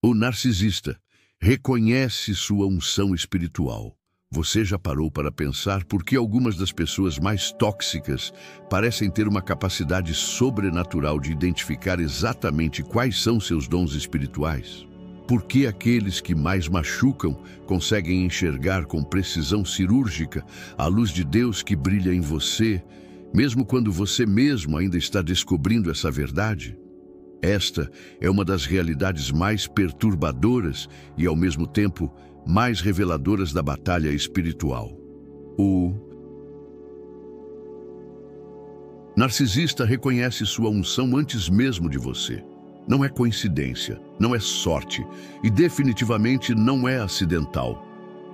O narcisista reconhece sua unção espiritual. Você já parou para pensar por que algumas das pessoas mais tóxicas parecem ter uma capacidade sobrenatural de identificar exatamente quais são seus dons espirituais? Por que aqueles que mais machucam conseguem enxergar com precisão cirúrgica a luz de Deus que brilha em você, mesmo quando você mesmo ainda está descobrindo essa verdade? Esta é uma das realidades mais perturbadoras e, ao mesmo tempo, mais reveladoras da batalha espiritual. O narcisista reconhece sua unção antes mesmo de você. Não é coincidência, não é sorte e definitivamente não é acidental.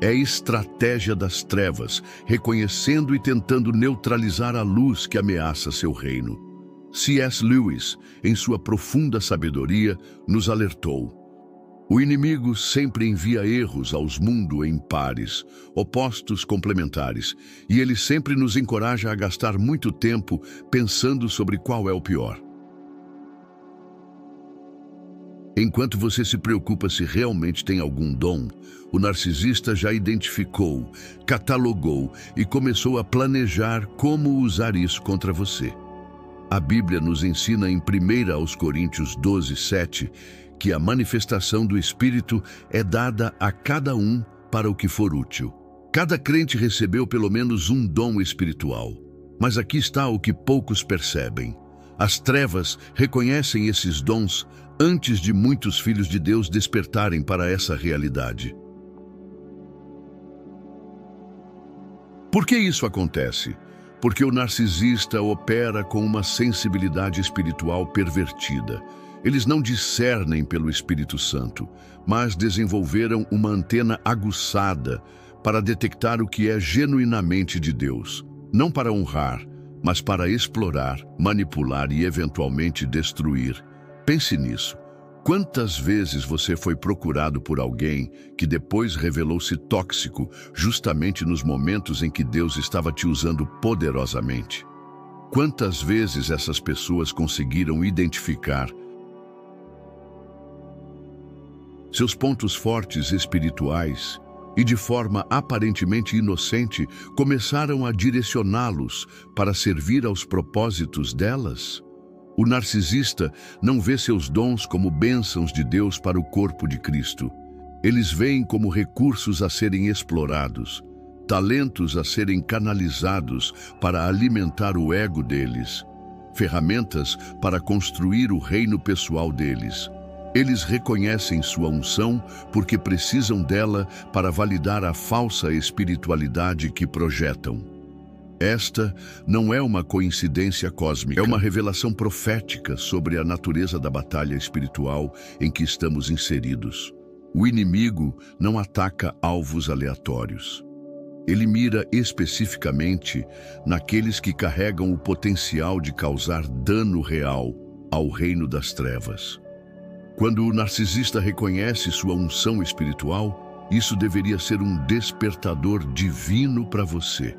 É estratégia das trevas, reconhecendo e tentando neutralizar a luz que ameaça seu reino. C.S. Lewis, em sua profunda sabedoria, nos alertou: o inimigo sempre envia erros aos mundos em pares, opostos complementares, e ele sempre nos encoraja a gastar muito tempo pensando sobre qual é o pior. Enquanto você se preocupa se realmente tem algum dom, o narcisista já identificou, catalogou e começou a planejar como usar isso contra você. A Bíblia nos ensina em 1 Coríntios 12:7 que a manifestação do Espírito é dada a cada um para o que for útil. Cada crente recebeu pelo menos um dom espiritual. Mas aqui está o que poucos percebem. As trevas reconhecem esses dons antes de muitos filhos de Deus despertarem para essa realidade. Por que isso acontece? Porque o narcisista opera com uma sensibilidade espiritual pervertida. Eles não discernem pelo Espírito Santo, mas desenvolveram uma antena aguçada para detectar o que é genuinamente de Deus, não para honrar, mas para explorar, manipular e eventualmente destruir. Pense nisso. Quantas vezes você foi procurado por alguém que depois revelou-se tóxico justamente nos momentos em que Deus estava te usando poderosamente? Quantas vezes essas pessoas conseguiram identificar seus pontos fortes espirituais e, de forma aparentemente inocente, começaram a direcioná-los para servir aos propósitos delas? O narcisista não vê seus dons como bênçãos de Deus para o corpo de Cristo. Eles veem como recursos a serem explorados, talentos a serem canalizados para alimentar o ego deles, ferramentas para construir o reino pessoal deles. Eles reconhecem sua unção porque precisam dela para validar a falsa espiritualidade que projetam. Esta não é uma coincidência cósmica, é uma revelação profética sobre a natureza da batalha espiritual em que estamos inseridos. O inimigo não ataca alvos aleatórios. Ele mira especificamente naqueles que carregam o potencial de causar dano real ao reino das trevas. Quando o narcisista reconhece sua unção espiritual, isso deveria ser um despertador divino para você.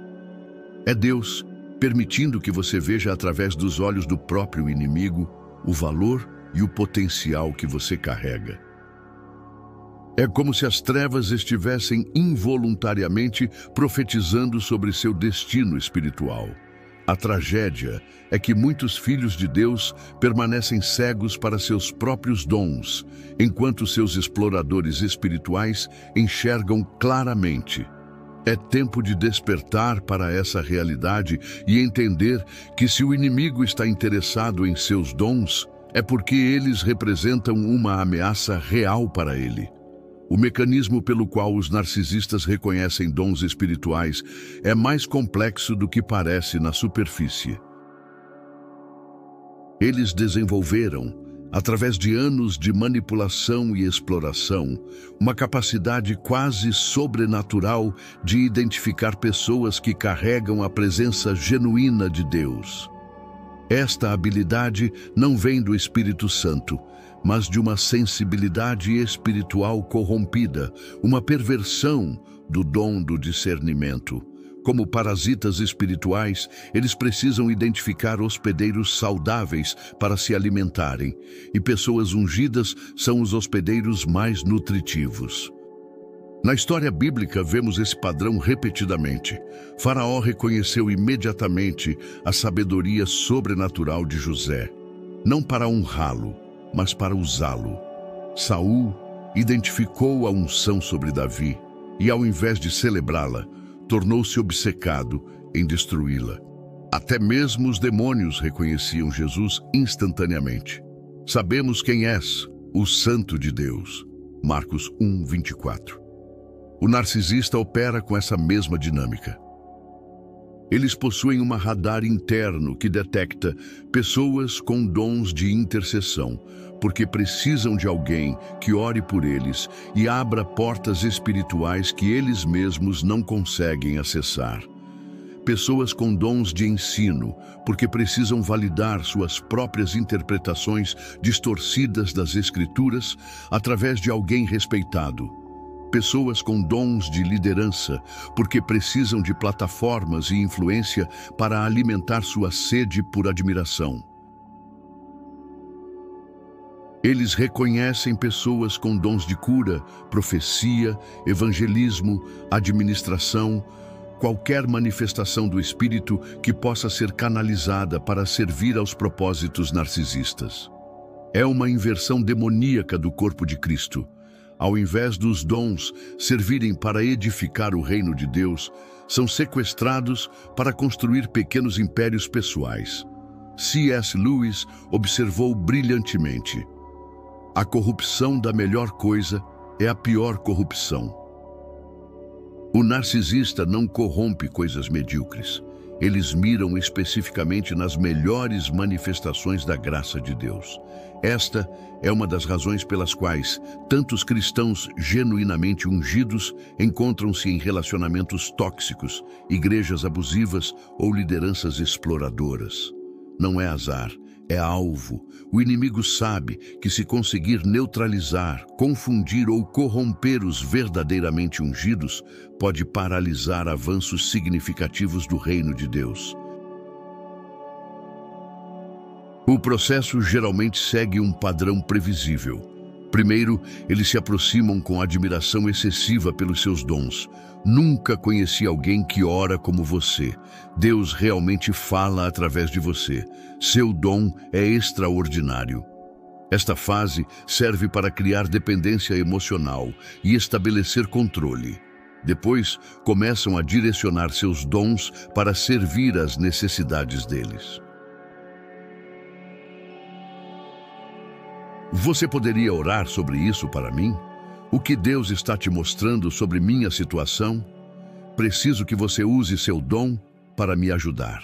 É Deus permitindo que você veja através dos olhos do próprio inimigo o valor e o potencial que você carrega. É como se as trevas estivessem involuntariamente profetizando sobre seu destino espiritual. A tragédia é que muitos filhos de Deus permanecem cegos para seus próprios dons, enquanto seus exploradores espirituais enxergam claramente. É tempo de despertar para essa realidade e entender que se o inimigo está interessado em seus dons, é porque eles representam uma ameaça real para ele. O mecanismo pelo qual os narcisistas reconhecem dons espirituais é mais complexo do que parece na superfície. Eles desenvolveram, através de anos de manipulação e exploração, uma capacidade quase sobrenatural de identificar pessoas que carregam a presença genuína de Deus. Esta habilidade não vem do Espírito Santo, mas de uma sensibilidade espiritual corrompida, uma perversão do dom do discernimento. Como parasitas espirituais, eles precisam identificar hospedeiros saudáveis para se alimentarem, e pessoas ungidas são os hospedeiros mais nutritivos. Na história bíblica, vemos esse padrão repetidamente. Faraó reconheceu imediatamente a sabedoria sobrenatural de José, não para honrá-lo, mas para usá-lo. Saul identificou a unção sobre Davi e, ao invés de celebrá-la, tornou-se obcecado em destruí-la. Até mesmo os demônios reconheciam Jesus instantaneamente. Sabemos quem és, o Santo de Deus. Marcos 1:24. O narcisista opera com essa mesma dinâmica. Eles possuem um radar interno que detecta pessoas com dons de intercessão, porque precisam de alguém que ore por eles e abra portas espirituais que eles mesmos não conseguem acessar. Pessoas com dons de ensino, porque precisam validar suas próprias interpretações distorcidas das Escrituras através de alguém respeitado. Pessoas com dons de liderança, porque precisam de plataformas e influência para alimentar sua sede por admiração. Eles reconhecem pessoas com dons de cura, profecia, evangelismo, administração, qualquer manifestação do Espírito que possa ser canalizada para servir aos propósitos narcisistas. É uma inversão demoníaca do corpo de Cristo. Ao invés dos dons servirem para edificar o reino de Deus, são sequestrados para construir pequenos impérios pessoais. C.S. Lewis observou brilhantemente: a corrupção da melhor coisa é a pior corrupção. O narcisista não corrompe coisas medíocres. Eles miram especificamente nas melhores manifestações da graça de Deus. Esta é uma das razões pelas quais tantos cristãos genuinamente ungidos encontram-se em relacionamentos tóxicos, igrejas abusivas ou lideranças exploradoras. Não é azar, é alvo. O inimigo sabe que se conseguir neutralizar, confundir ou corromper os verdadeiramente ungidos, pode paralisar avanços significativos do reino de Deus. O processo geralmente segue um padrão previsível. Primeiro, eles se aproximam com admiração excessiva pelos seus dons. Nunca conheci alguém que ora como você. Deus realmente fala através de você. Seu dom é extraordinário. Esta fase serve para criar dependência emocional e estabelecer controle. Depois, começam a direcionar seus dons para servir às necessidades deles. Você poderia orar sobre isso para mim? O que Deus está te mostrando sobre minha situação? Preciso que você use seu dom para me ajudar.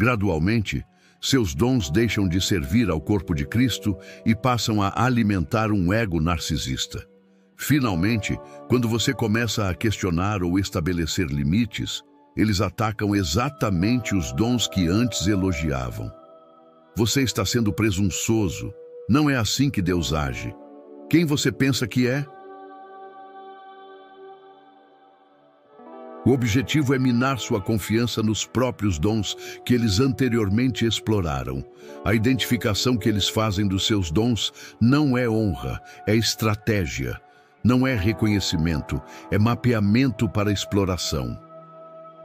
Gradualmente, seus dons deixam de servir ao corpo de Cristo e passam a alimentar um ego narcisista. Finalmente, quando você começa a questionar ou estabelecer limites, eles atacam exatamente os dons que antes elogiavam. Você está sendo presunçoso. Não é assim que Deus age. Quem você pensa que é? O objetivo é minar sua confiança nos próprios dons que eles anteriormente exploraram. A identificação que eles fazem dos seus dons não é honra, é estratégia. Não é reconhecimento, é mapeamento para exploração.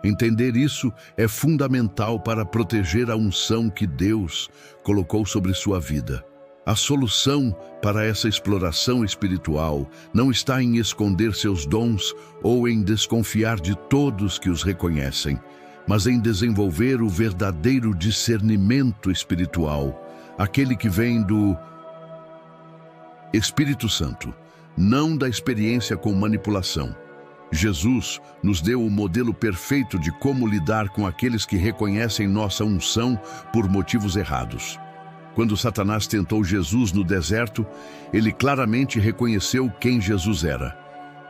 Entender isso é fundamental para proteger a unção que Deus colocou sobre sua vida. A solução para essa exploração espiritual não está em esconder seus dons ou em desconfiar de todos que os reconhecem, mas em desenvolver o verdadeiro discernimento espiritual, aquele que vem do Espírito Santo, não da experiência com manipulação. Jesus nos deu o modelo perfeito de como lidar com aqueles que reconhecem nossa unção por motivos errados. Quando Satanás tentou Jesus no deserto, ele claramente reconheceu quem Jesus era.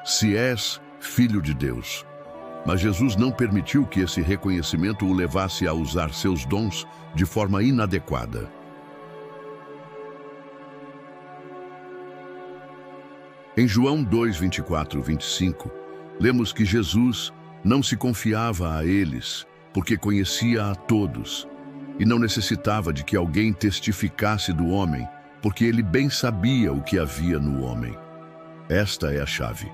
Se és filho de Deus. Mas Jesus não permitiu que esse reconhecimento o levasse a usar seus dons de forma inadequada. Em João 2:24-25, lemos que Jesus Não se confiava a eles, porque conhecia a todos, e não necessitava de que alguém testificasse do homem, porque ele bem sabia o que havia no homem. Esta é a chave.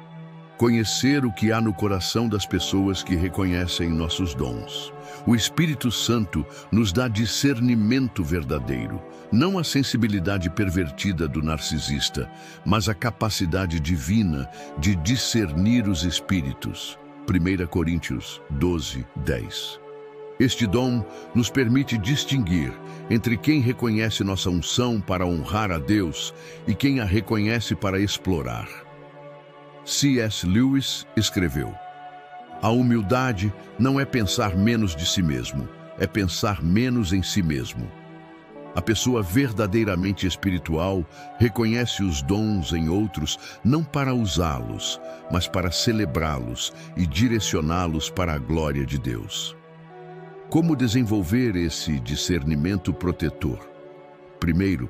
Conhecer o que há no coração das pessoas que reconhecem nossos dons. O Espírito Santo nos dá discernimento verdadeiro, não a sensibilidade pervertida do narcisista, mas a capacidade divina de discernir os espíritos. 1 Coríntios 12, 10. Este dom nos permite distinguir entre quem reconhece nossa unção para honrar a Deus e quem a reconhece para explorar. C.S. Lewis escreveu: a humildade não é pensar menos de si mesmo, é pensar menos em si mesmo. A pessoa verdadeiramente espiritual reconhece os dons em outros não para usá-los, mas para celebrá-los e direcioná-los para a glória de Deus. Como desenvolver esse discernimento protetor? Primeiro,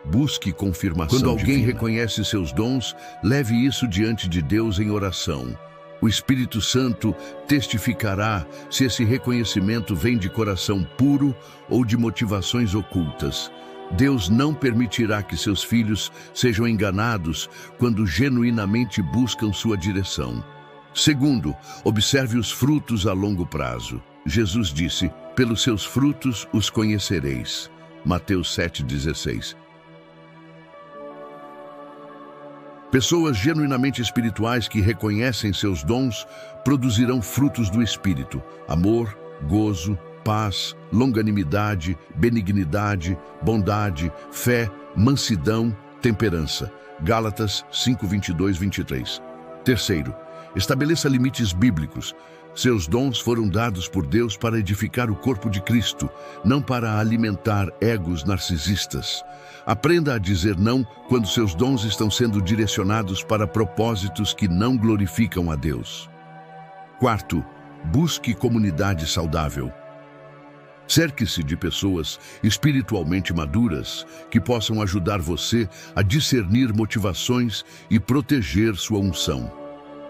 busque confirmação divina. Quando alguém reconhece seus dons, leve isso diante de Deus em oração. O Espírito Santo testificará se esse reconhecimento vem de coração puro ou de motivações ocultas. Deus não permitirá que seus filhos sejam enganados quando genuinamente buscam sua direção. Segundo, observe os frutos a longo prazo. Jesus disse: pelos seus frutos os conhecereis. Mateus 7,16. Pessoas genuinamente espirituais que reconhecem seus dons produzirão frutos do Espírito: amor, gozo, paz, longanimidade, benignidade, bondade, fé, mansidão, temperança. Gálatas 5:22-23. Terceiro, estabeleça limites bíblicos. Seus dons foram dados por Deus para edificar o corpo de Cristo, não para alimentar egos narcisistas. Aprenda a dizer não quando seus dons estão sendo direcionados para propósitos que não glorificam a Deus. Quarto, busque comunidade saudável. Cerque-se de pessoas espiritualmente maduras que possam ajudar você a discernir motivações e proteger sua unção.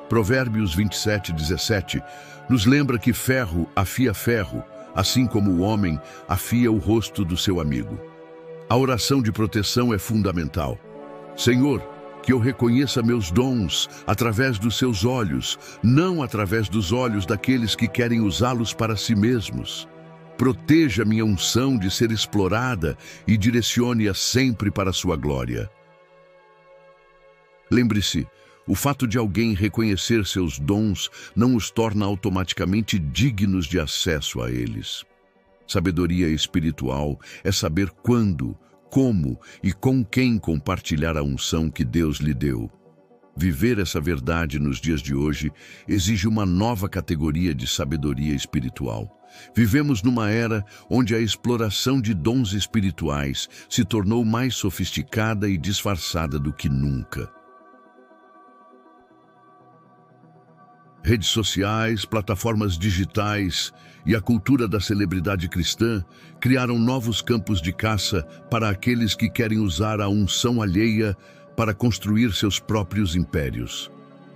Provérbios 27:17 nos lembra que ferro afia ferro, assim como o homem afia o rosto do seu amigo. A oração de proteção é fundamental. Senhor, que eu reconheça meus dons através dos seus olhos, não através dos olhos daqueles que querem usá-los para si mesmos. Proteja minha unção de ser explorada e direcione-a sempre para a sua glória. Lembre-se, o fato de alguém reconhecer seus dons não os torna automaticamente dignos de acesso a eles. Sabedoria espiritual é saber quando, como e com quem compartilhar a unção que Deus lhe deu. Viver essa verdade nos dias de hoje exige uma nova categoria de sabedoria espiritual. Vivemos numa era onde a exploração de dons espirituais se tornou mais sofisticada e disfarçada do que nunca. Redes sociais, plataformas digitais e a cultura da celebridade cristã criaram novos campos de caça para aqueles que querem usar a unção alheia para construir seus próprios impérios.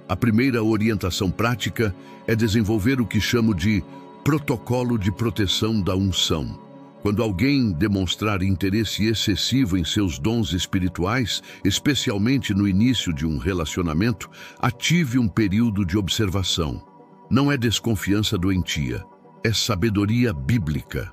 A primeira orientação prática é desenvolver o que chamo de protocolo de proteção da unção. Quando alguém demonstrar interesse excessivo em seus dons espirituais, especialmente no início de um relacionamento, ative um período de observação. Não é desconfiança doentia, é sabedoria bíblica.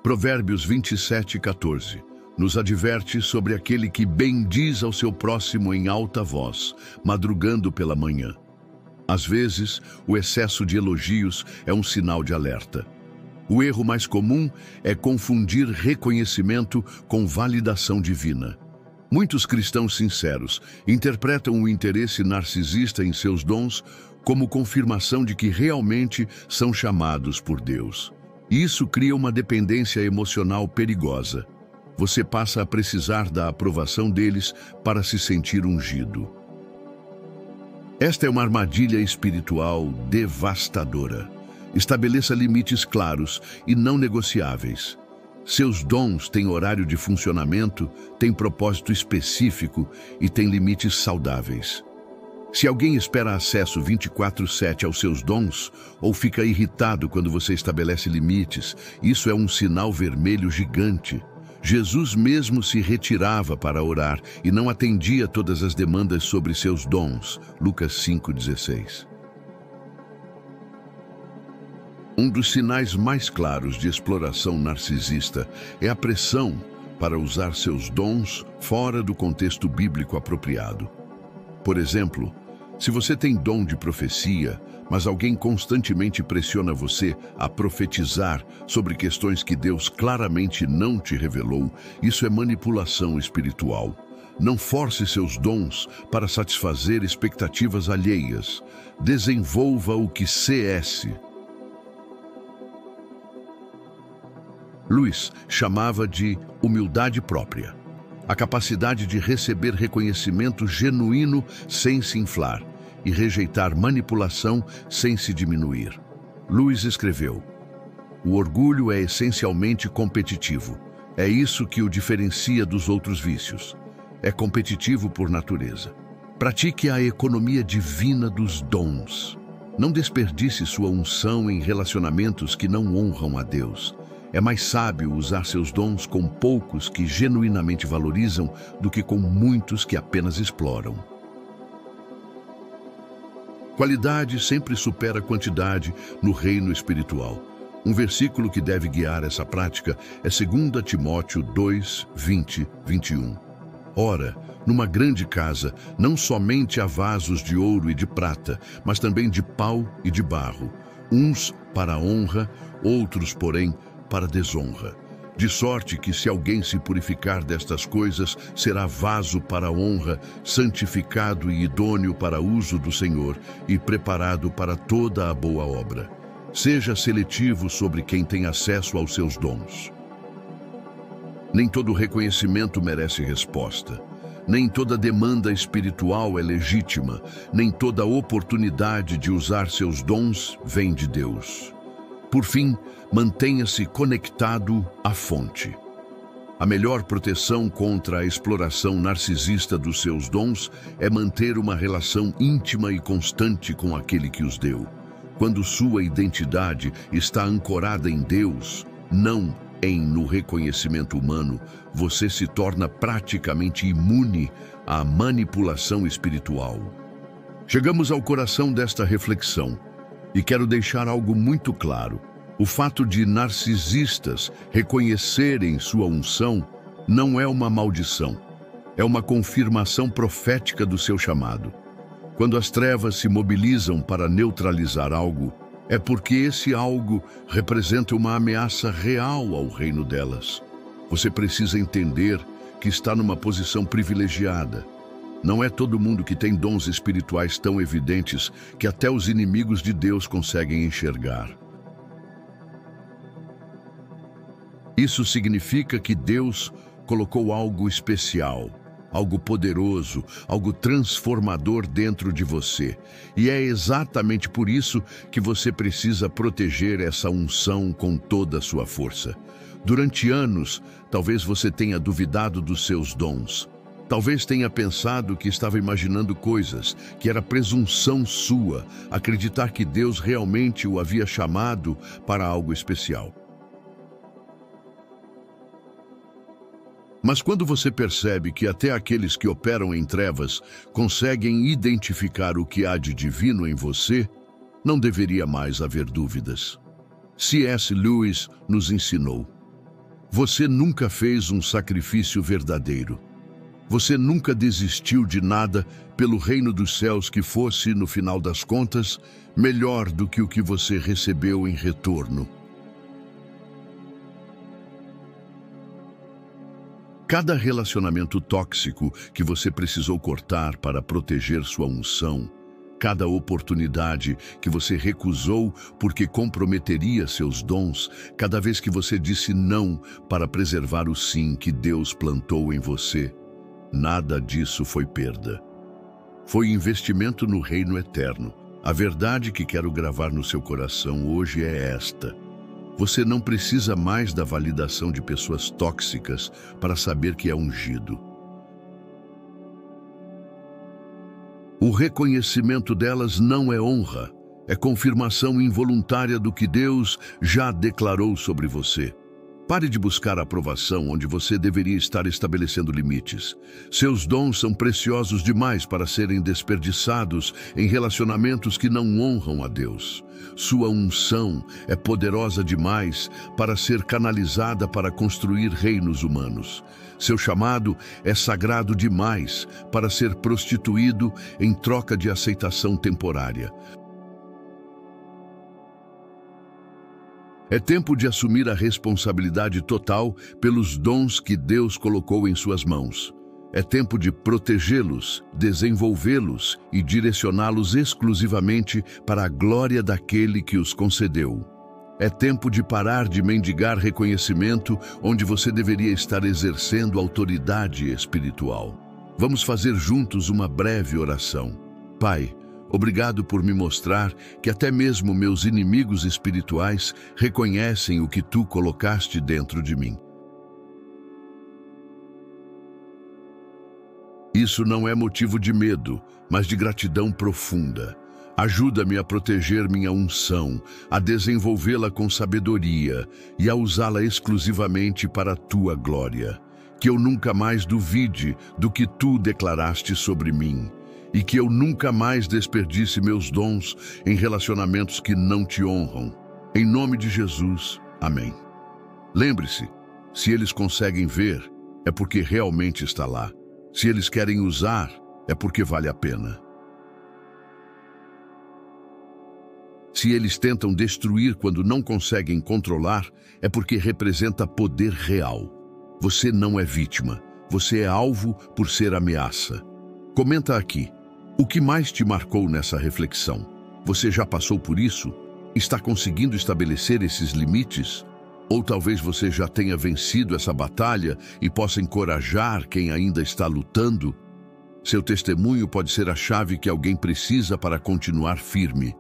Provérbios 27:14 nos adverte sobre aquele que bendiz ao seu próximo em alta voz, madrugando pela manhã. Às vezes, o excesso de elogios é um sinal de alerta. O erro mais comum é confundir reconhecimento com validação divina. Muitos cristãos sinceros interpretam o interesse narcisista em seus dons como confirmação de que realmente são chamados por Deus. Isso cria uma dependência emocional perigosa. Você passa a precisar da aprovação deles para se sentir ungido. Esta é uma armadilha espiritual devastadora. Estabeleça limites claros e não negociáveis. Seus dons têm horário de funcionamento, têm propósito específico e têm limites saudáveis. Se alguém espera acesso 24/7 aos seus dons, ou fica irritado quando você estabelece limites, isso é um sinal vermelho gigante. Jesus mesmo se retirava para orar e não atendia todas as demandas sobre seus dons. Lucas 5,16. Um dos sinais mais claros de exploração narcisista é a pressão para usar seus dons fora do contexto bíblico apropriado. Por exemplo, se você tem dom de profecia, mas alguém constantemente pressiona você a profetizar sobre questões que Deus claramente não te revelou, isso é manipulação espiritual. Não force seus dons para satisfazer expectativas alheias. Desenvolva o que CS. Lewis chamava de humildade própria, a capacidade de receber reconhecimento genuíno sem se inflar e rejeitar manipulação sem se diminuir. Lewis escreveu: "O orgulho é essencialmente competitivo. É isso que o diferencia dos outros vícios. É competitivo por natureza. Pratique a economia divina dos dons. Não desperdice sua unção em relacionamentos que não honram a Deus. É mais sábio usar seus dons com poucos que genuinamente valorizam do que com muitos que apenas exploram." Qualidade sempre supera quantidade no reino espiritual. Um versículo que deve guiar essa prática é 2 Timóteo 2, 20, 21. Ora, numa grande casa, não somente há vasos de ouro e de prata, mas também de pau e de barro, uns para a honra, outros, porém, para a desonra. De sorte que, se alguém se purificar destas coisas, será vaso para a honra, santificado e idôneo para uso do Senhor e preparado para toda a boa obra. Seja seletivo sobre quem tem acesso aos seus dons. Nem todo reconhecimento merece resposta. Nem toda demanda espiritual é legítima. Nem toda oportunidade de usar seus dons vem de Deus. Por fim, mantenha-se conectado à fonte. A melhor proteção contra a exploração narcisista dos seus dons é manter uma relação íntima e constante com aquele que os deu. Quando sua identidade está ancorada em Deus, não no reconhecimento humano, você se torna praticamente imune à manipulação espiritual. Chegamos ao coração desta reflexão. E quero deixar algo muito claro. O fato de narcisistas reconhecerem sua unção não é uma maldição. É uma confirmação profética do seu chamado. Quando as trevas se mobilizam para neutralizar algo, é porque esse algo representa uma ameaça real ao reino delas. Você precisa entender que está numa posição privilegiada. Não é todo mundo que tem dons espirituais tão evidentes que até os inimigos de Deus conseguem enxergar. Isso significa que Deus colocou algo especial, algo poderoso, algo transformador dentro de você. E é exatamente por isso que você precisa proteger essa unção com toda a sua força. Durante anos, talvez você tenha duvidado dos seus dons. Talvez tenha pensado que estava imaginando coisas, que era presunção sua, acreditar que Deus realmente o havia chamado para algo especial. Mas quando você percebe que até aqueles que operam em trevas conseguem identificar o que há de divino em você, não deveria mais haver dúvidas. C.S. Lewis nos ensinou: você nunca fez um sacrifício verdadeiro. Você nunca desistiu de nada pelo reino dos céus que fosse, no final das contas, melhor do que o que você recebeu em retorno. Cada relacionamento tóxico que você precisou cortar para proteger sua unção, cada oportunidade que você recusou porque comprometeria seus dons, cada vez que você disse não para preservar o sim que Deus plantou em você, nada disso foi perda. Foi investimento no reino eterno. A verdade que quero gravar no seu coração hoje é esta: você não precisa mais da validação de pessoas tóxicas para saber que é ungido. O reconhecimento delas não é honra, é confirmação involuntária do que Deus já declarou sobre você. Pare de buscar aprovação onde você deveria estar estabelecendo limites. Seus dons são preciosos demais para serem desperdiçados em relacionamentos que não honram a Deus. Sua unção é poderosa demais para ser canalizada para construir reinos humanos. Seu chamado é sagrado demais para ser prostituído em troca de aceitação temporária. É tempo de assumir a responsabilidade total pelos dons que Deus colocou em suas mãos. É tempo de protegê-los, desenvolvê-los e direcioná-los exclusivamente para a glória daquele que os concedeu. É tempo de parar de mendigar reconhecimento onde você deveria estar exercendo autoridade espiritual. Vamos fazer juntos uma breve oração. Pai, obrigado por me mostrar que até mesmo meus inimigos espirituais reconhecem o que tu colocaste dentro de mim. Isso não é motivo de medo, mas de gratidão profunda. Ajuda-me a proteger minha unção, a desenvolvê-la com sabedoria e a usá-la exclusivamente para a tua glória. Que eu nunca mais duvide do que tu declaraste sobre mim. E que eu nunca mais desperdice meus dons em relacionamentos que não te honram. Em nome de Jesus, amém. Lembre-se, se eles conseguem ver, é porque realmente está lá. Se eles querem usar, é porque vale a pena. Se eles tentam destruir quando não conseguem controlar, é porque representa poder real. Você não é vítima, você é alvo por ser ameaça. Comenta aqui. O que mais te marcou nessa reflexão? Você já passou por isso? Está conseguindo estabelecer esses limites? Ou talvez você já tenha vencido essa batalha e possa encorajar quem ainda está lutando? Seu testemunho pode ser a chave que alguém precisa para continuar firme.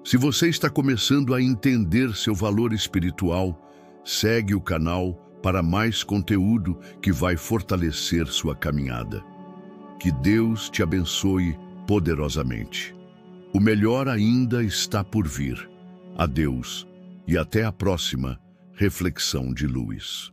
Se você está começando a entender seu valor espiritual, segue o canal para mais conteúdo que vai fortalecer sua caminhada. Que Deus te abençoe poderosamente. O melhor ainda está por vir. Adeus e até a próxima Reflexão de Luz.